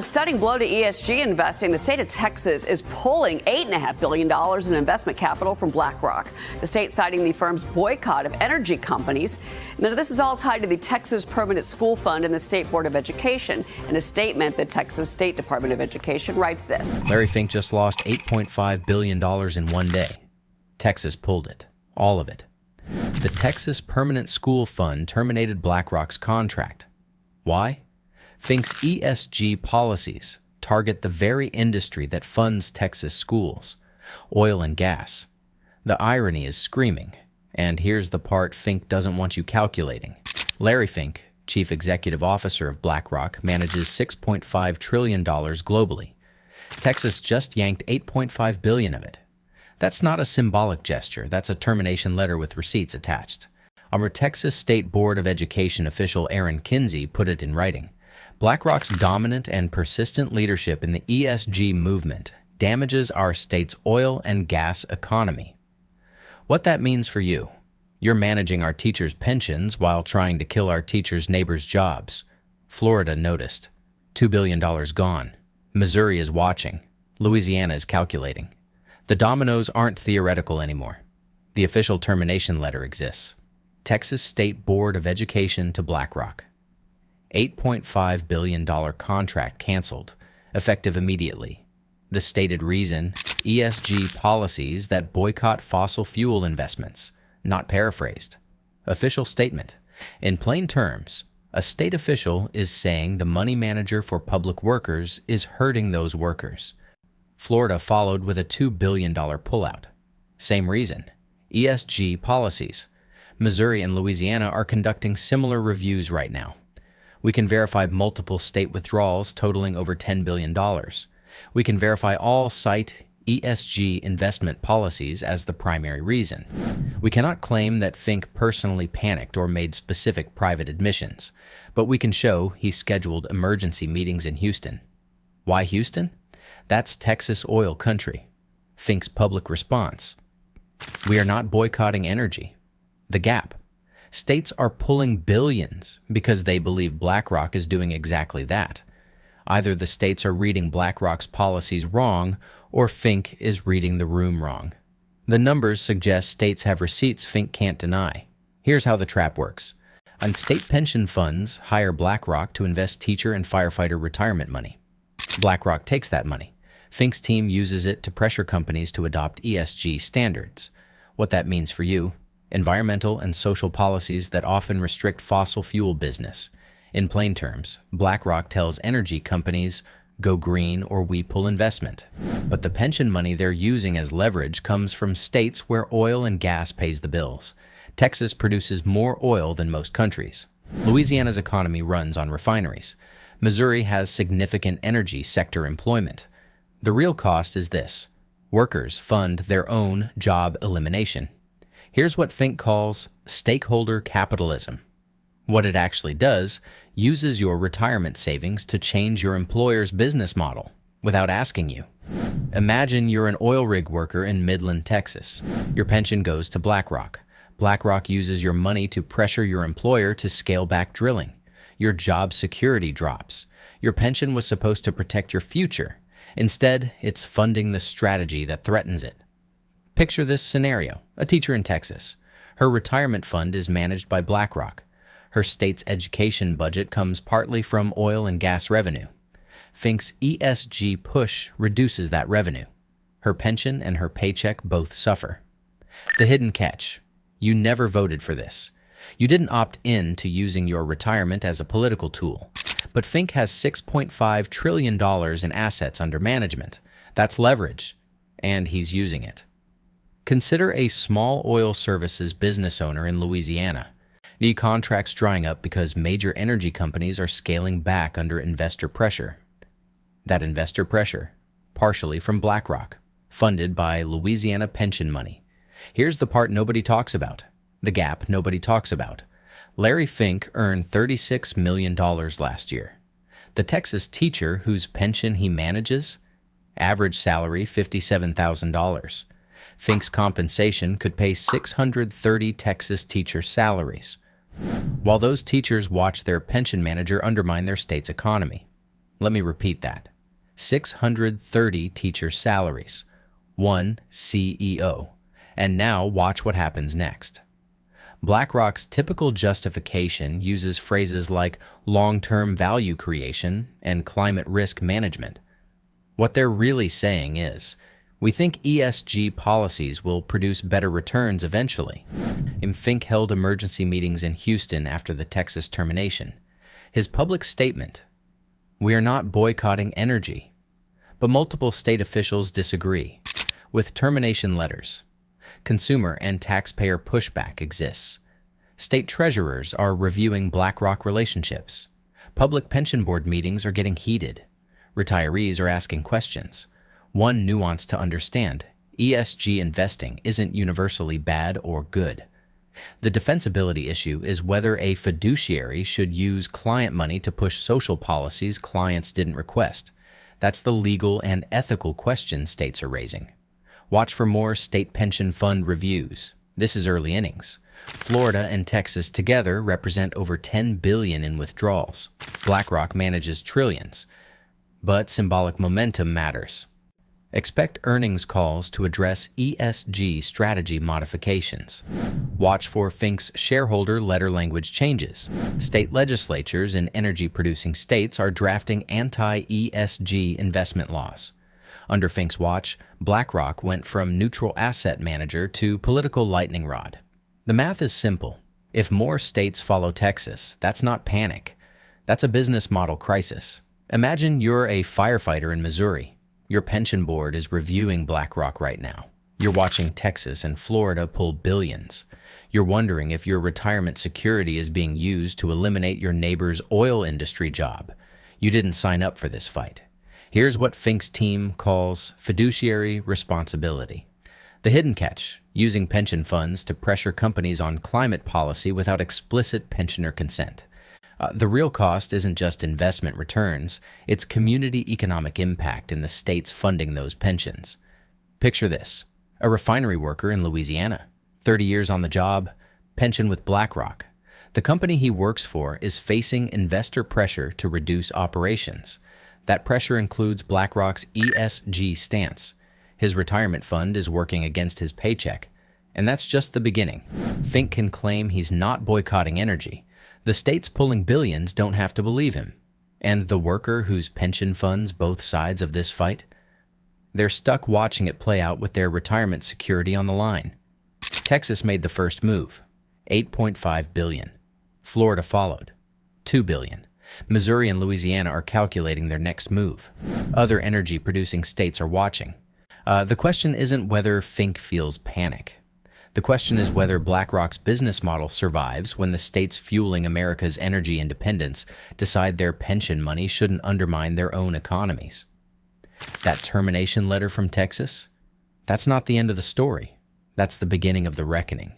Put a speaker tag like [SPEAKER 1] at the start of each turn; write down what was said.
[SPEAKER 1] A stunning blow to ESG investing. The state of Texas is pulling $8.5 billion in investment capital from BlackRock. The state citing the firm's boycott of energy companies. Now, this is all tied to the Texas Permanent School Fund and the State Board of Education. In a statement, the Texas State Department of Education writes this.
[SPEAKER 2] Larry Fink just lost $8.5 billion in one day. Texas pulled it. All of it. The Texas Permanent School Fund terminated BlackRock's contract. Why? Fink's ESG policies target the very industry that funds Texas schools, oil and gas. The irony is screaming, and here's the part Fink doesn't want you calculating. Larry Fink, chief executive officer of BlackRock, manages $6.5 trillion globally. Texas just yanked $8.5 billion of it. That's not a symbolic gesture, that's a termination letter with receipts attached. Our Texas State Board of Education official Aaron Kinsey put it in writing. BlackRock's dominant and persistent leadership in the ESG movement damages our state's oil and gas economy. What that means for you? You're managing our teachers' pensions while trying to kill our teachers' neighbors' jobs. Florida noticed. $2 billion gone. Missouri is watching. Louisiana is calculating. The dominoes aren't theoretical anymore. The official termination letter exists. Texas State Board of Education to BlackRock. $8.5 billion contract canceled, effective immediately. The stated reason, ESG policies that boycott fossil fuel investments, not paraphrased. Official statement. In plain terms, a state official is saying the money manager for public workers is hurting those workers. Florida followed with a $2 billion pullout. Same reason, ESG policies. Missouri and Louisiana are conducting similar reviews right now. We can verify multiple state withdrawals totaling over $10 billion. We can verify all cite ESG investment policies as the primary reason. We cannot claim that Fink personally panicked or made specific private admissions, but we can show he scheduled emergency meetings in Houston. Why Houston? That's Texas oil country. Fink's public response. We are not boycotting energy. The gap. States are pulling billions because they believe BlackRock is doing exactly that. Either the states are reading BlackRock's policies wrong, or Fink is reading the room wrong. The numbers suggest states have receipts Fink can't deny. Here's how the trap works. And state pension funds hire BlackRock to invest teacher and firefighter retirement money. BlackRock takes that money. Fink's team uses it to pressure companies to adopt ESG standards. What that means for you: environmental and social policies that often restrict fossil fuel business. In plain terms, BlackRock tells energy companies, go green or we pull investment. But the pension money they're using as leverage comes from states where oil and gas pays the bills. Texas produces more oil than most countries. Louisiana's economy runs on refineries. Missouri has significant energy sector employment. The real cost is this: workers fund their own job elimination. Here's what Fink calls stakeholder capitalism. What it actually does, uses your retirement savings to change your employer's business model without asking you. Imagine you're an oil rig worker in Midland, Texas. Your pension goes to BlackRock. BlackRock uses your money to pressure your employer to scale back drilling. Your job security drops. Your pension was supposed to protect your future. Instead, it's funding the strategy that threatens it. Picture this scenario: a teacher in Texas. Her retirement fund is managed by BlackRock. Her state's education budget comes partly from oil and gas revenue. Fink's ESG push reduces that revenue. Her pension and her paycheck both suffer. The hidden catch: you never voted for this. You didn't opt in to using your retirement as a political tool. But Fink has $6.5 trillion in assets under management. That's leverage, and he's using it. Consider a small oil services business owner in Louisiana. The contract's drying up because major energy companies are scaling back under investor pressure. That investor pressure, partially from BlackRock, funded by Louisiana pension money. Here's the part nobody talks about. The gap nobody talks about. Larry Fink earned $36 million last year. The Texas teacher whose pension he manages, average salary $57,000. Fink's compensation could pay 630 Texas teacher salaries, while those teachers watch their pension manager undermine their state's economy. Let me repeat that. 630 teacher salaries, one CEO. And now watch what happens next. BlackRock's typical justification uses phrases like long-term value creation and climate risk management. What they're really saying is, we think ESG policies will produce better returns eventually. Fink held emergency meetings in Houston after the Texas termination. His public statement, "We are not boycotting energy," but multiple state officials disagree. With termination letters, consumer and taxpayer pushback exists. State treasurers are reviewing BlackRock relationships. Public pension board meetings are getting heated. Retirees are asking questions. One nuance to understand: ESG investing isn't universally bad or good. The defensibility issue is whether a fiduciary should use client money to push social policies clients didn't request. That's the legal and ethical question states are raising. Watch for more state pension fund reviews. This is early innings. Florida and Texas together represent over $10 billion in withdrawals. BlackRock manages trillions. But symbolic momentum matters. Expect earnings calls to address ESG strategy modifications. Watch for Fink's shareholder letter language changes. State legislatures in energy-producing states are drafting anti-ESG investment laws. Under Fink's watch, BlackRock went from neutral asset manager to political lightning rod. The math is simple. If more states follow Texas, that's not panic. That's a business model crisis. Imagine you're a firefighter in Missouri. Your pension board is reviewing BlackRock right now. You're watching Texas and Florida pull billions. You're wondering if your retirement security is being used to eliminate your neighbor's oil industry job. You didn't sign up for this fight. Here's what Fink's team calls fiduciary responsibility. The hidden catch: using pension funds to pressure companies on climate policy without explicit pensioner consent. The real cost isn't just investment returns, it's community economic impact in the states funding those pensions. Picture this: a refinery worker in Louisiana, 30 years on the job, pension with BlackRock. The company he works for is facing investor pressure to reduce operations. That pressure includes BlackRock's ESG stance. His retirement fund is working against his paycheck. And that's just the beginning. Fink can claim he's not boycotting energy. The states pulling billions don't have to believe him. And the worker whose pension funds both sides of this fight? They're stuck watching it play out with their retirement security on the line. Texas made the first move, $8.5 billion. Florida followed, $2 billion. Missouri and Louisiana are calculating their next move. Other energy-producing states are watching. The question isn't whether Fink feels panic. The question is whether BlackRock's business model survives when the states fueling America's energy independence decide their pension money shouldn't undermine their own economies. That termination letter from Texas? That's not the end of the story. That's the beginning of the reckoning.